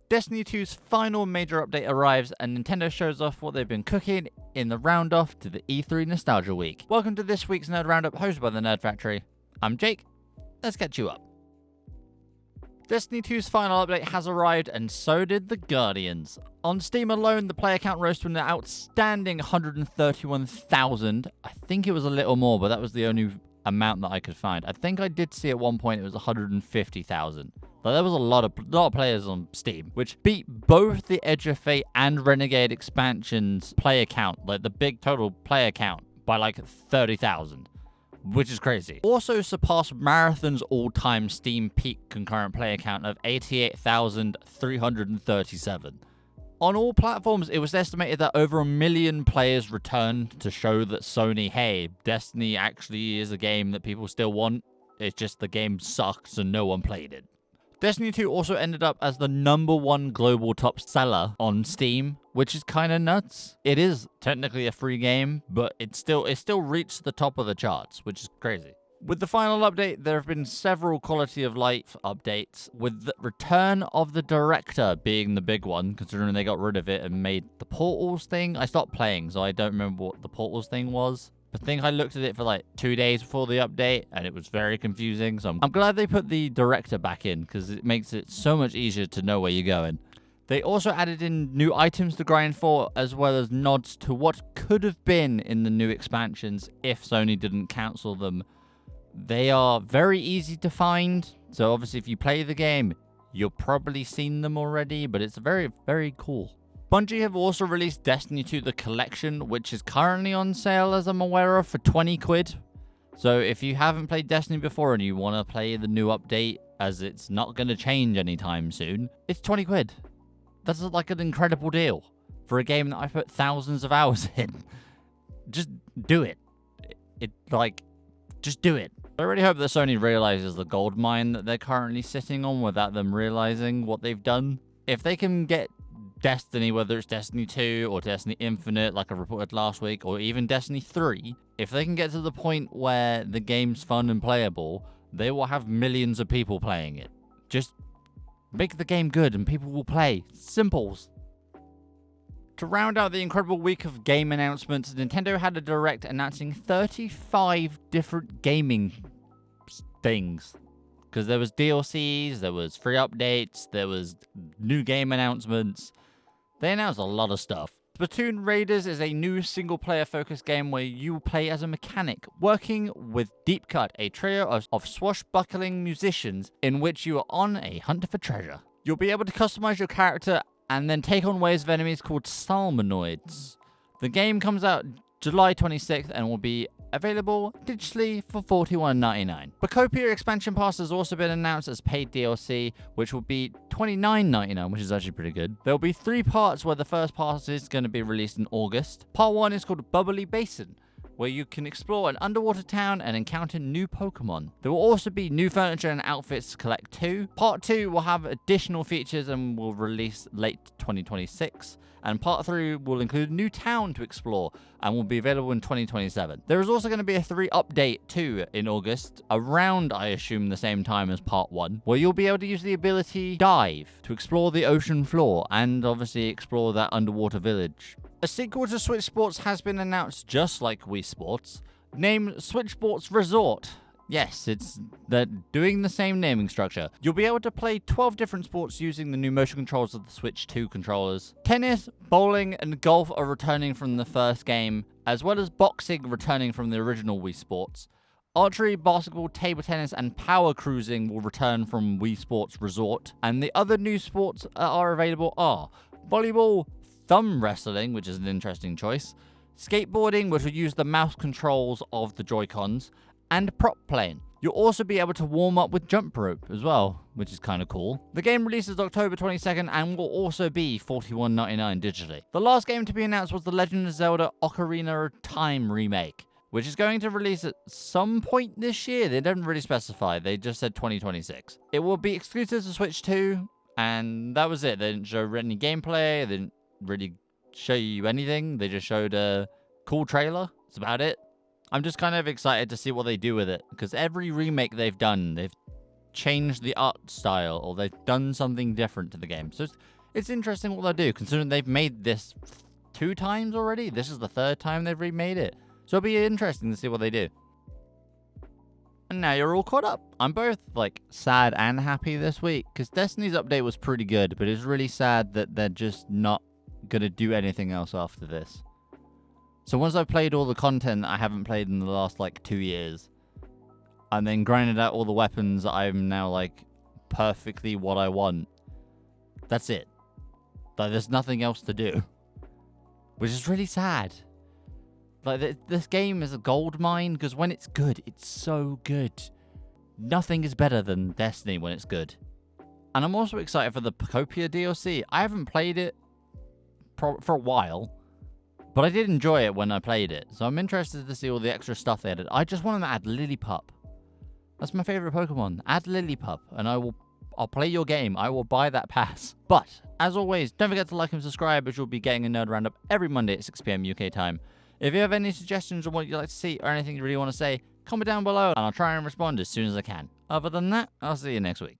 Destiny 2's final major update arrives, and Nintendo shows off what they've been cooking in the round-off to the E3 Nostalgia Week. Welcome to this week's Nerd Roundup, hosted by the Nerd Factory. I'm Jake. Let's catch you up. Destiny 2's final update has arrived, and so did the Guardians. On Steam alone, the player count rose to an outstanding 131,000. I think it was a little more, but that was the only amount that I could find. I think I did see at one point it was 150,000. But there was a lot of players on Steam, which beat both the Edge of Fate and Renegade expansions player count, like the big total player count, by like 30,000. Which is crazy. Also surpassed Marathon's all-time Steam peak concurrent player count of 88,337. On all platforms, it was estimated that over 1 million players returned to show that Sony, hey, Destiny actually is a game that people still want. It's just the game sucks and no one played it. Destiny 2 also ended up as the #1 global top seller on Steam, which is kind of nuts. It is technically a free game, but it still reached the top of the charts, which is crazy. With the final update, there have been several quality of life updates, with the return of the director being the big one, considering they got rid of it and made the Portals thing. I stopped playing, so I don't remember what the Portals thing was. I think I looked at it for like 2 days before the update, and it was very confusing, so I'm glad they put the director back in, because it makes it so much easier to know where you're going. They also added in new items to grind for, as well as nods to what could have been in the new expansions if Sony didn't cancel them. They are very easy to find, so obviously if you play the game, you've probably seen them already, but it's very, very cool. Bungie have also released Destiny 2 The Collection, which is currently on sale, as I'm aware of, for 20 quid. So if you haven't played Destiny before and you want to play the new update, as it's not going to change anytime soon, it's 20 quid. That's like an incredible deal for a game that I put thousands of hours in. Just do it. Just do it. I really hope that Sony realizes the gold mine that they're currently sitting on without them realizing what they've done. If they can get Destiny, whether it's Destiny 2 or Destiny Infinite, like I reported last week, or even Destiny 3, if they can get to the point where the game's fun and playable, they will have millions of people playing it. Just make the game good and people will play. Simples. To round out the incredible week of game announcements, Nintendo had a direct announcing 35 different gaming things. Because there was DLCs, there was free updates, there was new game announcements. They announced a lot of stuff. Splatoon Raiders is a new single-player focused game where you play as a mechanic, working with Deep Cut, a trio of swashbuckling musicians in which you are on a hunt for treasure. You'll be able to customize your character and then take on waves of enemies called Salmonoids. The game comes out July 26th and will be available digitally for $41.99. Bacopia Expansion Pass has also been announced as paid DLC, which will be $29.99, which is actually pretty good. There will be 3 parts, where the first part is going to be released in August. Part 1 is called Bubbly Basin, where you can explore an underwater town and encounter new Pokemon. There will also be new furniture and outfits to collect too. Part 2 will have additional features and will release late 2026. And Part 3 will include a new town to explore and will be available in 2027. There is also going to be a 3 update too in August, around, I assume, the same time as Part 1, where you'll be able to use the ability Dive to explore the ocean floor and obviously explore that underwater village. A sequel to Switch Sports has been announced, just like Wii Sports, named Switch Sports Resort. Yes, they're doing the same naming structure. You'll be able to play 12 different sports using the new motion controls of the Switch 2 controllers. Tennis, bowling, and golf are returning from the first game, as well as boxing returning from the original Wii Sports. Archery, basketball, table tennis, and power cruising will return from Wii Sports Resort. And the other new sports that are available are volleyball, thumb wrestling, which is an interesting choice, skateboarding, which will use the mouse controls of the Joy-Cons, and prop playing. You'll also be able to warm up with jump rope as well, which is kind of cool. The game releases October 22nd and will also be $41.99 digitally. The last game to be announced was The Legend of Zelda Ocarina of Time remake, which is going to release at some point this year. They didn't really specify, they just said 2026. It will be exclusive to Switch 2, and that was it. They didn't show any gameplay, they didn't really show you anything. They just showed a cool trailer. That's about it. I'm just kind of excited to see what they do with it, because every remake they've done, they've changed the art style or they've done something different to the game. So it's interesting what they'll do, considering they've made this 2 times already. This is the 3rd time they've remade it. So it'll be interesting to see what they do. And now you're all caught up. I'm both, like, sad and happy this week, because Destiny's update was pretty good, but it's really sad that they're just not going to do anything else after this. So once I've played all the content I haven't played in the last, like, 2 years, and then grinded out all the weapons that I'm now, like, perfectly what I want, that's it. Like, there's nothing else to do. Which is really sad. Like, this game is a gold mine, because when it's good, it's so good. Nothing is better than Destiny when it's good. And I'm also excited for the Pocopia DLC. I haven't played it for a while, but I did enjoy it when I played it. So I'm interested to see all the extra stuff they added. I just want them to add Lillipup. That's my favorite Pokemon. Add Lillipup, and I'll play your game. I will buy that pass. But, as always, don't forget to like and subscribe, as you'll be getting a Nerd Roundup every Monday at 6 PM UK time. If you have any suggestions on what you'd like to see or anything you really want to say, comment down below and I'll try and respond as soon as I can. Other than that, I'll see you next week.